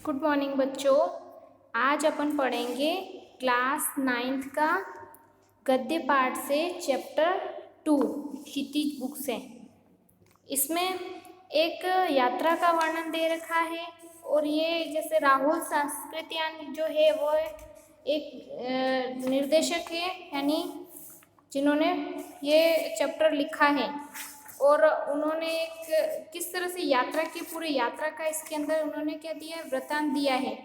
Good morning बच्चों। आज अपन पढ़ेंगे क्लास 9th का गद्य पाठ से चैप्टर 2 क्षितिज बुक से। इसमें एक यात्रा का वर्णन दे रखा है और ये जैसे राहुल सांस्कृत्यायन जो है वो एक निर्देशक है, यानी जिन्होंने ये चैप्टर लिखा है और उन्होंने एक किस तरह से यात्रा की पूरी यात्रा का इसके अंदर उन्होंने क्या दिया, वृतांत दिया है।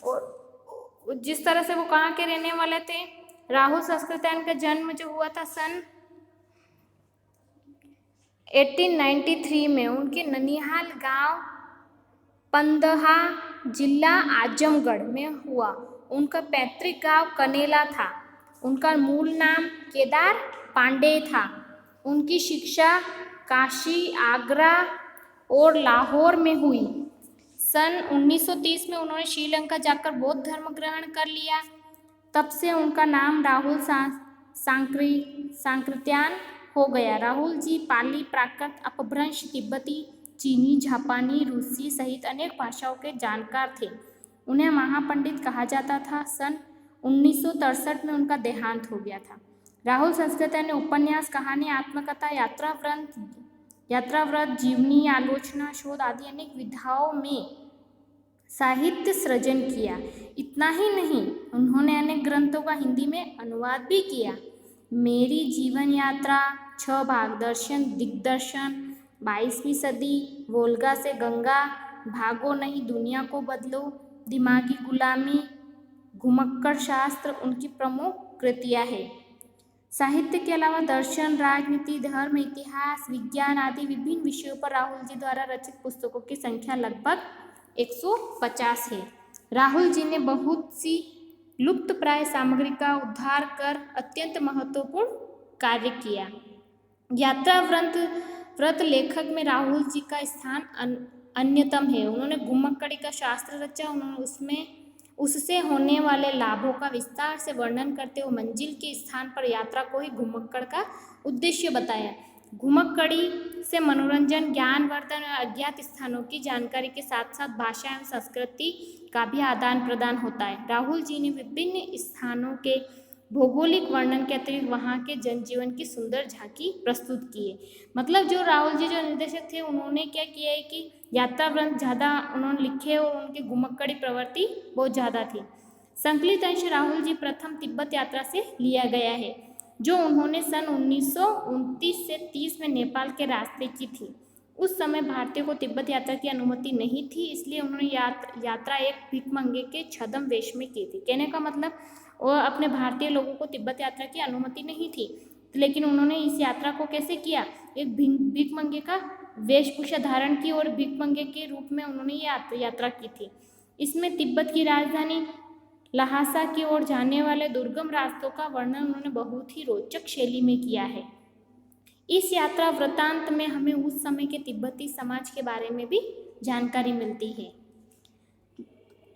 और जिस तरह से वो कहाँ के रहने वाले थे, राहुल सांस्कृत्यायन का जन्म जो हुआ था सन 1893 में उनके ननिहाल गांव पंदहा जिला आजमगढ़ में हुआ। उनका पैतृक गांव कनेला था। उनका मूल नाम केदार पांडे था। उनकी शिक्षा काशी, आगरा और लाहौर में हुई। सन 1930 में उन्होंने श्रीलंका जाकर बौद्ध धर्म ग्रहण कर लिया। तब से उनका नाम राहुल सांकृत्यायन हो गया। राहुल जी पाली, प्राकृत, अपभ्रंश, तिब्बती, चीनी, जापानी, रूसी सहित अनेक भाषाओं के जानकार थे। उन्हें महापंडित कहा जाता था। सन 1963 में उनका देहांत हो गया था। राहुल सांस्कृत्यायन ने उपन्यास, कहानी, आत्मकथा, यात्राव्रत, जीवनी, आलोचना, शोध आदि अनेक विधाओं में साहित्य सृजन किया। इतना ही नहीं, उन्होंने अनेक ग्रंथों का हिंदी में अनुवाद भी किया। मेरी जीवन यात्रा, 6 भाग, दर्शन, दिग्दर्शन, 22वीं सदी, वोल्गा से गंगा, भागो नहीं दुनिया को बदलो, दिमागी गुलामी, घुमक्कड़ शास्त्र उनकी प्रमुख कृतियां हैं। साहित्य के अलावा दर्शन, राजनीति, धर्म, इतिहास, विज्ञान आदि विभिन्न विषयों पर राहुल जी द्वारा रचित पुस्तकों की संख्या लगभग 150 है। राहुल जी ने बहुत सी लुप्तप्राय सामग्री का उद्धार कर अत्यंत महत्वपूर्ण कार्य किया। यात्रा व्रत लेखक में राहुल जी का स्थान अन्यतम है। उन्होंने घुमक्कड़ी का शास्त्र रचा। उन्होंने उससे होने वाले लाभों का विस्तार से वर्णन करते हुए मंजिल के स्थान पर यात्रा को ही घुमक्कड़ का उद्देश्य बताया। घुमक्कड़ी से मनोरंजन, ज्ञानवर्धन और अज्ञात स्थानों की जानकारी के साथ साथ भाषा एवं संस्कृति का भी आदान प्रदान होता है। राहुल जी ने विभिन्न स्थानों के भौगोलिक वर्णन के अतिरिक्त वहाँ के जनजीवन की सुंदर झांकी प्रस्तुत की है। मतलब जो राहुल जी जो निर्देशक थे, उन्होंने क्या किया है कि यात्रा व्रत ज़्यादा उन्होंने लिखे और उनकी घुमक्कड़ी प्रवृत्ति बहुत ज़्यादा थी। संकलित अंश राहुल जी प्रथम तिब्बत यात्रा से लिया गया है, जो उन्होंने सन 1929 से 30 में नेपाल के रास्ते की थी। उस समय भारतीयों को तिब्बत यात्रा की अनुमति नहीं थी, इसलिए उन्होंने यात्रा एक भिखमंगे के छद्म वेश में की थी। कहने का मतलब वो अपने भारतीय लोगों को तिब्बत यात्रा की अनुमति नहीं थी, लेकिन उन्होंने इस यात्रा को कैसे किया, एक भिखमंगे का वेशभूषा धारण की और भिखमंगे के रूप में उन्होंने यात्रा की थी। इसमें तिब्बत की राजधानी लहासा की ओर जाने वाले दुर्गम रास्तों का वर्णन उन्होंने बहुत ही रोचक शैली में किया है। इस यात्रा वृत्तांत में हमें उस समय के तिब्बती समाज के बारे में भी जानकारी मिलती है।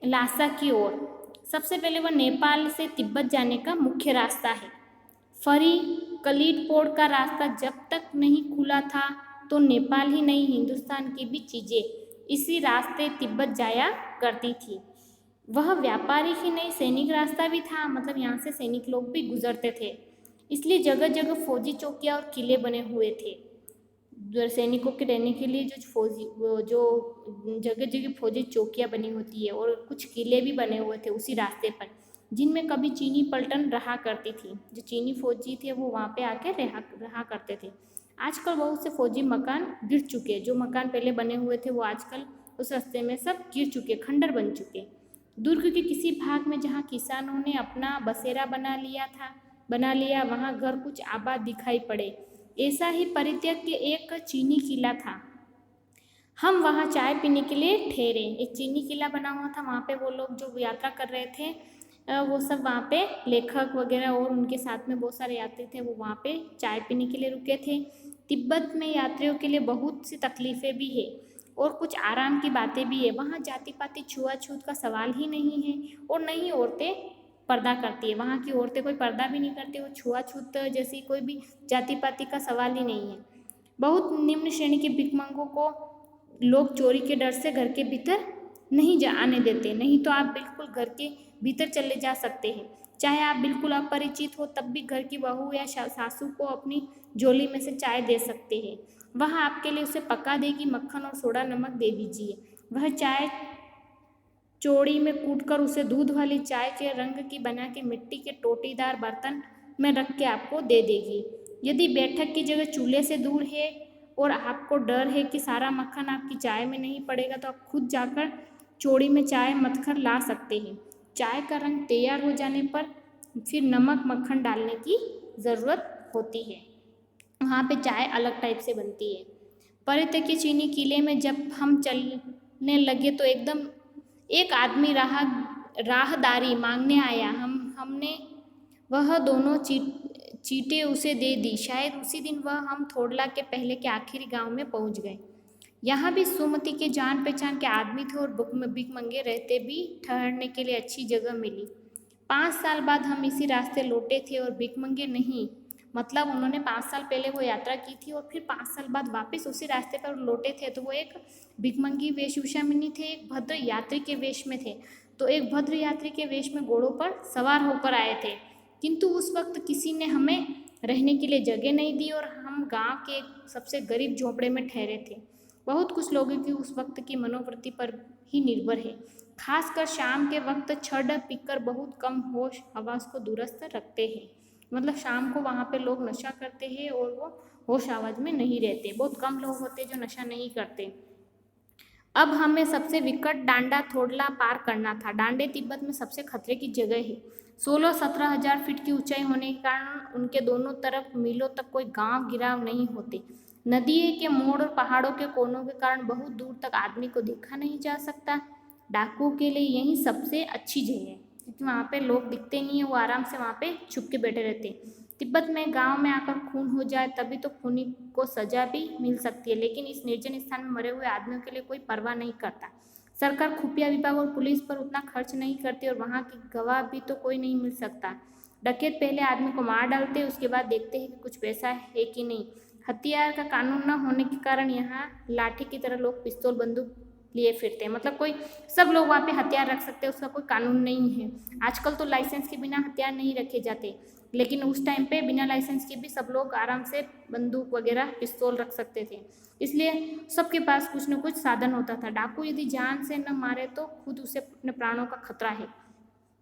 लासा की ओर सबसे पहले वह नेपाल से तिब्बत जाने का मुख्य रास्ता है। फरी कलीटपोर्ट का रास्ता जब तक नहीं खुला था तो नेपाल ही नहीं, हिंदुस्तान की भी चीज़ें इसी रास्ते तिब्बत जाया करती थी। वह व्यापारिक ही नहीं, सैनिक रास्ता भी था। मतलब यहाँ से सैनिक लोग भी गुजरते थे, इसलिए जगह जगह फौजी चौकियाँ और किले बने हुए थे। सैनिकों के रहने के लिए जो जगह जगह फौजी चौकियाँ बनी होती है और कुछ किले भी बने हुए थे उसी रास्ते पर, जिनमें कभी चीनी पलटन रहा करती थी। जो चीनी फौजी थे वो वहाँ पे आके रहा करते थे। आजकल बहुत से फौजी मकान गिर चुके हैं। जो मकान पहले बने हुए थे वो आजकल उस रास्ते में सब गिर चुके, खंडर बन चुके। दुर्ग के किसी भाग में जहाँ किसानों ने अपना बसेरा बना लिया वहाँ घर कुछ आबाद दिखाई पड़े। ऐसा ही परित्यक्त के एक चीनी किला था। हम वहाँ चाय पीने के लिए ठहरे। एक चीनी किला बना हुआ था, वहाँ पे वो लोग जो यात्रा कर रहे थे वो सब वहाँ पे लेखक वगैरह और उनके साथ में बहुत सारे यात्री थे, वो वहाँ पे चाय पीने के लिए रुके थे। तिब्बत में यात्रियों के लिए बहुत सी तकलीफ़ें भी है और कुछ आराम की बातें भी है। वहाँ जाति पाति छुआछूत का सवाल ही नहीं है और नहीं औरतें पर्दा करती है। वहाँ की औरतें कोई पर्दा भी नहीं करती, वो छुआछूत जैसी कोई भी जाति पाति का सवाल ही नहीं है। बहुत निम्न श्रेणी के भिखमंगों को लोग चोरी के डर से घर के भीतर नहीं जा आने देते, नहीं तो आप बिल्कुल घर के भीतर चले जा सकते हैं। चाहे आप बिल्कुल अपरिचित हो तब भी घर की बहू या सासू को अपनी झोली में से चाय दे सकते हैं। वह आपके लिए उसे पका देगी, मक्खन और सोडा नमक दे दीजिए। वह चाय चौड़ी में कूटकर उसे दूध वाली चाय के रंग की बना के मिट्टी के टोटीदार बर्तन में रख के आपको दे देगी। यदि बैठक की जगह चूल्हे से दूर है और आपको डर है कि सारा मक्खन आपकी चाय में नहीं पड़ेगा तो आप खुद जाकर चौड़ी में चाय मथकर ला सकते हैं। चाय का रंग तैयार हो जाने पर फिर नमक मक्खन डालने की ज़रूरत होती है। वहाँ पे चाय अलग टाइप से बनती है। परित्य के चीनी किले में जब हम चलने लगे तो एकदम एक आदमी राहदारी मांगने आया। हमने वह दोनों चीटें उसे दे दी। शायद उसी दिन वह हम थोड़ला के पहले के आखिरी गांव में पहुंच गए। यहाँ भी सुमति के जान पहचान के आदमी थे और भिखमंगे रहते भी ठहरने के लिए अच्छी जगह मिली। 5 साल बाद हम इसी रास्ते लौटे थे और भिखमंगे नहीं, मतलब उन्होंने 5 साल पहले वो यात्रा की थी और फिर 5 साल बाद वापस उसी रास्ते पर लौटे थे। तो वो एक भिखमंगी वेशभूषा में नहीं थे, एक भद्र यात्री के वेश में थे। तो एक भद्र यात्री के वेश में घोड़ों पर सवार होकर आए थे, किंतु उस वक्त किसी ने हमें रहने के लिए जगह नहीं दी और हम गांव के एक सबसे गरीब झोंपड़े में ठहरे थे। बहुत कुछ लोगों की उस वक्त की मनोवृत्ति पर ही निर्भर है। खासकर शाम के वक्त छड़ पीकर बहुत कम होश हवास को दुरुस्त रखते हैं। मतलब शाम को वहाँ पे लोग नशा करते हैं और वो होश आवाज में नहीं रहते। बहुत कम लोग होते हैं जो नशा नहीं करते। अब हमें सबसे विकट डांडा थोड़ला पार करना था। डांडे तिब्बत में सबसे खतरे की जगह है। 16-17 हजार फीट की ऊंचाई होने के कारण उनके दोनों तरफ मीलों तक कोई गांव गिराव नहीं होते। नदी के मोड़ और पहाड़ों के कोनों के कारण बहुत दूर तक आदमी को देखा नहीं जा सकता। डाकुओं के लिए यही सबसे अच्छी जगह है, क्योंकि वहाँ पे लोग दिखते नहीं है, वो आराम से वहाँ पे छुप के बैठे रहते हैं। तिब्बत में गांव में आकर खून हो जाए तभी तो खूनी को सजा भी मिल सकती है, लेकिन इस निर्जन स्थान में मरे हुए आदमियों के लिए कोई परवाह नहीं करता। सरकार खुफिया विभाग और पुलिस पर उतना खर्च नहीं करती और वहाँ की गवाह भी तो कोई नहीं मिल सकता। डकैत पहले आदमी को मार डालते हैं, उसके बाद देखते हैं कि कुछ पैसा है कि नहीं। हथियार का कानून न होने के कारण यहाँ लाठी की तरह लोग पिस्तौल बंदूक लिए फिरते हैं। मतलब कोई सब लोग वहाँ पे हथियार रख सकते हैं, उसका कोई कानून नहीं है। आजकल तो लाइसेंस के बिना हथियार नहीं रखे जाते, लेकिन उस टाइम पे बिना लाइसेंस के भी सब लोग आराम से बंदूक वगैरह पिस्तौल रख सकते थे। इसलिए सबके पास कुछ न कुछ साधन होता था। डाकू यदि जान से न मारे तो खुद उसे अपने प्राणों का खतरा है।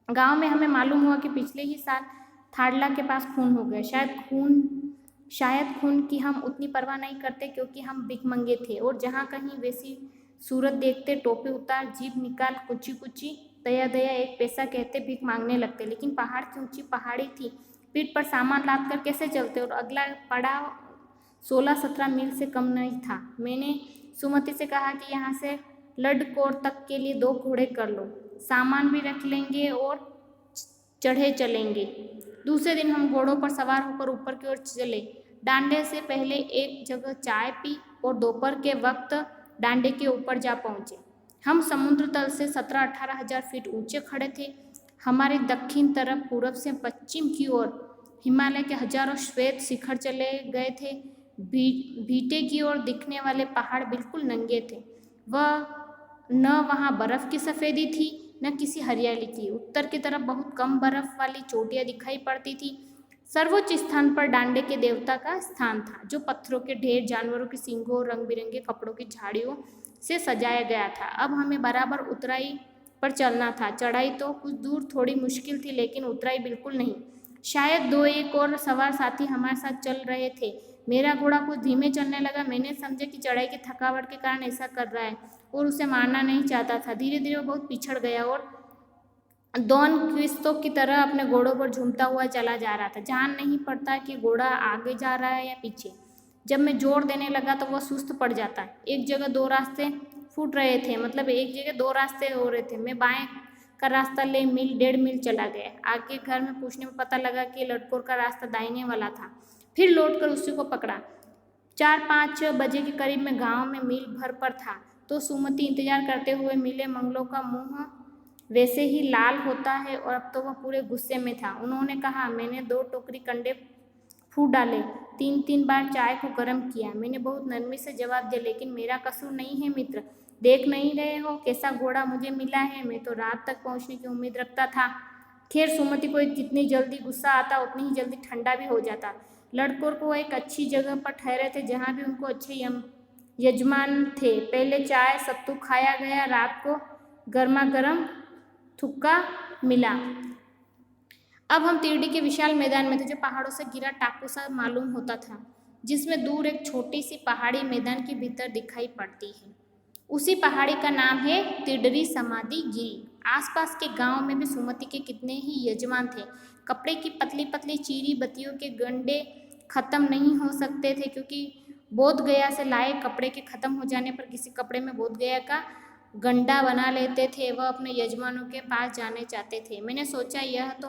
गांव में हमें मालूम हुआ कि पिछले ही साल थाड़ला के पास खून हो गए। शायद खून की हम उतनी परवाह नहीं करते क्योंकि हम भिखमंगे थे और जहाँ कहीं वैसी सूरत देखते टोपी उतार जीभ निकाल कुची कुची दया दया एक पैसा कहते भीख मांगने लगते। लेकिन पहाड़ की ऊंची पहाड़ी थी, पीठ पर सामान लाद कर कैसे चलते और अगला पड़ाव 16-17 मील से कम नहीं था। मैंने सुमति से कहा कि यहाँ से लडकोर तक के लिए 2 घोड़े कर लो, सामान भी रख लेंगे और चढ़े चलेंगे। दूसरे दिन हम घोड़ों पर सवार होकर ऊपर की ओर चले। डांडे से पहले एक जगह चाय पी और दोपहर के वक्त डांडे के ऊपर जा पहुंचे। हम समुद्र तल से 17-18 हजार फीट ऊंचे खड़े थे। हमारे दक्षिण तरफ पूरब से पश्चिम की ओर हिमालय के हजारों श्वेत शिखर चले गए थे। भीटे की ओर दिखने वाले पहाड़ बिल्कुल नंगे थे। वह न वहाँ बर्फ की सफ़ेदी थी न किसी हरियाली की। उत्तर की तरफ बहुत कम बर्फ वाली चोटियाँ दिखाई पड़ती थी। सर्वोच्च स्थान पर डांडे के देवता का स्थान था, जो पत्थरों के ढेर, जानवरों के सींगों और रंग बिरंगे कपड़ों की झाड़ियों से सजाया गया था। अब हमें बराबर उतराई पर चलना था। चढ़ाई तो कुछ दूर थोड़ी मुश्किल थी, लेकिन उतराई बिल्कुल नहीं। शायद 2-1 और सवार साथी हमारे साथ चल रहे थे। मेरा घोड़ा कुछ धीमे चलने लगा। मैंने समझा कि चढ़ाई की थकावट के कारण ऐसा कर रहा है और उसे मारना नहीं चाहता था। धीरे धीरे वो बहुत पिछड़ गया और डॉन क्विस्टो की तरह अपने घोड़ों पर झूमता हुआ चला जा रहा था। जान नहीं पड़ता कि घोड़ा आगे जा रहा है या पीछे। जब मैं जोर देने लगा तो वह सुस्त पड़ जाता। एक जगह 2 रास्ते फूट रहे थे, मतलब एक जगह 2 रास्ते हो रहे थे। मैं बाएं का रास्ता ले मील 1.5 मील चला गया। आगे घर में पूछने में पता लगा कि लटकोर का रास्ता दाहिने वाला था। फिर लौटकर उसी को पकड़ा। 4-5 बजे के करीब में गांव में मील भर पर था तो सुमति इंतजार करते हुए मिले। मंगलों का मुंह वैसे ही लाल होता है और अब तो वह पूरे गुस्से में था। उन्होंने कहा, मैंने 2 टोकरी कंडे फूट डाले, 3-3 बार चाय को गर्म किया। मैंने बहुत नरमी से जवाब दिया, लेकिन मेरा कसूर नहीं है मित्र। देख नहीं रहे हो कैसा घोड़ा मुझे मिला है, मैं तो रात तक पहुँचने की उम्मीद रखता था। खैर सुमति को जितनी जल्दी गुस्सा आता उतनी ही जल्दी ठंडा भी हो जाता। लड़कों को एक अच्छी जगह पर ठहरे थे जहाँ भी उनको अच्छे यजमान थे। पहले चाय सत्तू खाया गया, रात को गर्मा गर्म थुक्का मिला। अब हम तिरडी के विशाल मैदान में थे जो पहाड़ों से घिरा टापू सा मालूम होता था, जिसमें दूर एक छोटी सी पहाड़ी मैदान के भीतर दिखाई पड़ती है। उसी पहाड़ी का नाम है तिरडी समाधि गिरी। आसपास के गांव में भी सुमति के कितने ही यजमान थे। कपड़े की पतली पतली चीरी बत्तियों के गंडे खत्म नहीं हो सकते थे, क्योंकि बोध गया से लाए कपड़े के खत्म हो जाने पर किसी कपड़े में बोध गया का गंडा बना लेते थे। वह अपने यजमानों के पास जाने चाहते थे। मैंने सोचा यह तो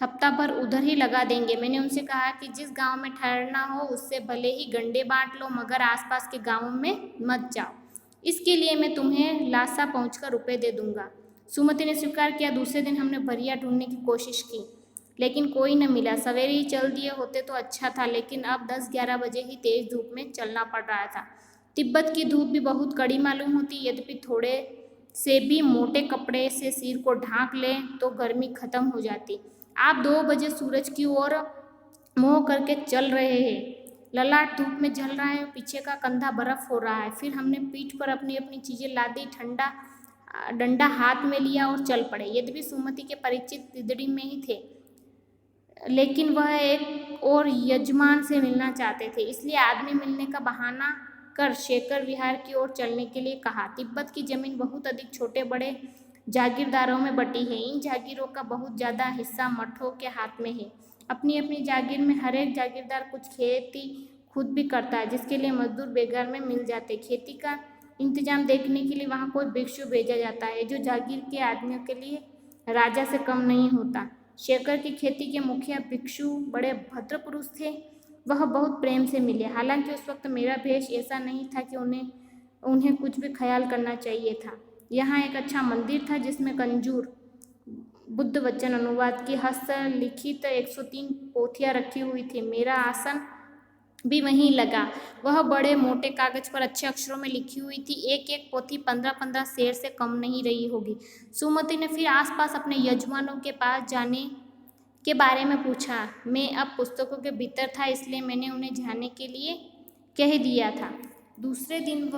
हफ्ता भर उधर ही लगा देंगे। मैंने उनसे कहा कि जिस गांव में ठहरना हो उससे भले ही गंडे बांट लो, मगर आसपास के गांवों में मत जाओ। इसके लिए मैं तुम्हें लासा पहुंचकर रुपए दे दूंगा। सुमति ने स्वीकार किया। दूसरे दिन हमने भरिया ढूंढने की कोशिश की, लेकिन कोई न मिला। सवेरे ही चल दिए होते तो अच्छा था, लेकिन अब 10-11 बजे ही तेज धूप में चलना पड़ रहा था। तिब्बत की धूप भी बहुत कड़ी मालूम होती, यद्यपि थोड़े से भी मोटे कपड़े से सिर को ढांक लें तो गर्मी खत्म हो जाती। आप 2 बजे सूरज की ओर मुँह करके चल रहे हैं। ललाट धूप में जल रहा है, पीछे का कंधा बर्फ हो रहा है। फिर हमने पीठ पर अपनी अपनी चीजें लादी, डंडा हाथ में लिया और चल पड़े। यद्यपि सुमति के परिचित तिदड़ी में ही थे, लेकिन वह एक और यजमान से मिलना चाहते थे, इसलिए आदमी मिलने का बहाना कर शेखर विहार की ओर चलने के लिए कहा। तिब्बत की जमीन बहुत अधिक छोटे बड़े जागीरदारों में बटी है। इन जागीरों का बहुत ज़्यादा हिस्सा मठों के हाथ में है। अपनी अपनी जागीर में हर एक जागीरदार कुछ खेती खुद भी करता है, जिसके लिए मजदूर बेगार में मिल जाते। खेती का इंतजाम देखने के लिए वहाँ कोई भिक्षु भेजा जाता है, जो जागीर के आदमियों के लिए राजा से कम नहीं होता। शेखर की खेती के मुखिया भिक्षु बड़े भद्र पुरुष थे। वह बहुत प्रेम से मिले। हालांकि उस वक्त मेरा भेष ऐसा नहीं था कि उन्हें कुछ भी ख्याल करना चाहिए था। यहाँ एक अच्छा मंदिर था जिसमें कंजूर बुद्ध वचन अनुवाद की हस्तलिखित 103 पोथियाँ रखी हुई थी। मेरा आसन भी वहीं लगा। वह बड़े मोटे कागज पर अच्छे अक्षरों में लिखी हुई थी। एक एक पोथी 15-15 शेर से कम नहीं रही होगी। सुमति ने फिर आसपास अपने यजमानों के पास जाने के बारे में पूछा। मैं अब पुस्तकों के भीतर था, इसलिए मैंने उन्हें जाने के लिए कह दिया था। दूसरे दिन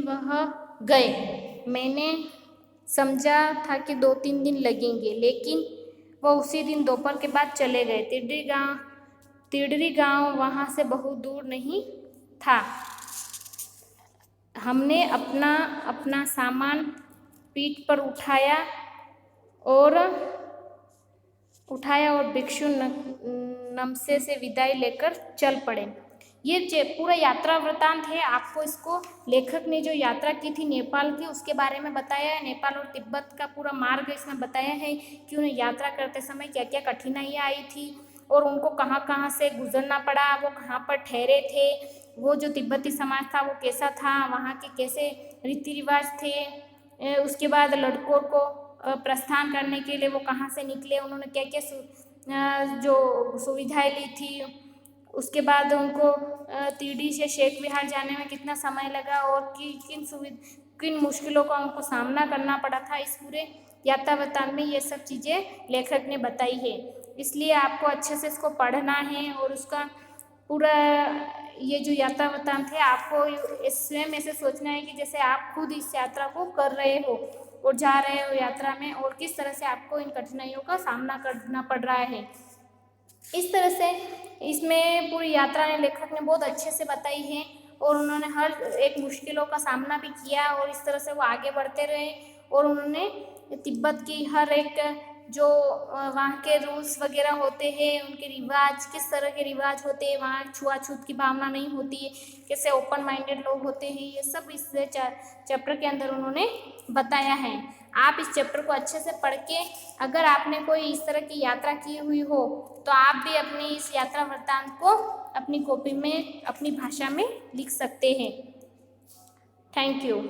वह गए। मैंने समझा था कि 2-3 दिन लगेंगे, लेकिन वह उसी दिन दोपहर के बाद चले गए। तिरडी गांव वहाँ से बहुत दूर नहीं था। हमने अपना सामान पीठ पर उठाया और भिक्षु नमसे से विदाई लेकर चल पड़े। ये पूरा यात्रा वृतांत है। आपको इसको लेखक ने जो यात्रा की थी नेपाल की, उसके बारे में बताया है। नेपाल और तिब्बत का पूरा मार्ग इसमें बताया है कि उन्हें यात्रा करते समय क्या क्या कठिनाइयाँ आई थी और उनको कहाँ कहाँ से गुजरना पड़ा, वो कहाँ पर ठहरे थे, वो जो तिब्बती समाज था वो कैसा था, वहाँ के कैसे रीति रिवाज थे। उसके बाद लड़कों को प्रस्थान करने के लिए वो कहाँ से निकले, उन्होंने क्या क्या जो सुविधाएं ली थी। उसके बाद उनको तिरडी से शेख विहार जाने में कितना समय लगा और किन मुश्किलों का उनको सामना करना पड़ा था। इस पूरे यात्रा वृतांत में ये सब चीज़ें लेखक ने बताई है। इसलिए आपको अच्छे से इसको पढ़ना है और उसका पूरा ये जो यात्रा वृतांत है आपको स्वयं ऐसे सोचना है कि जैसे आप खुद इस यात्रा को कर रहे हो और जा रहे हो यात्रा में, और किस तरह से आपको इन कठिनाइयों का सामना करना पड़ रहा है। इस तरह से इसमें पूरी यात्रा ने लेखक ने बहुत अच्छे से बताई है और उन्होंने हर एक मुश्किलों का सामना भी किया और इस तरह से वो आगे बढ़ते रहे और उन्होंने तिब्बत की हर एक जो वहाँ के रूल्स वगैरह होते हैं, उनके रिवाज किस तरह के रिवाज होते हैं, वहाँ छुआछूत की भावना नहीं होती है, कैसे ओपन माइंडेड लोग होते हैं, ये सब इस चैप्टर के अंदर उन्होंने बताया है। आप इस चैप्टर को अच्छे से पढ़ के अगर आपने कोई इस तरह की यात्रा की हुई हो तो आप भी अपनी इस यात्रा वृत्तांत को अपनी कॉपी में अपनी भाषा में लिख सकते हैं। Thank you.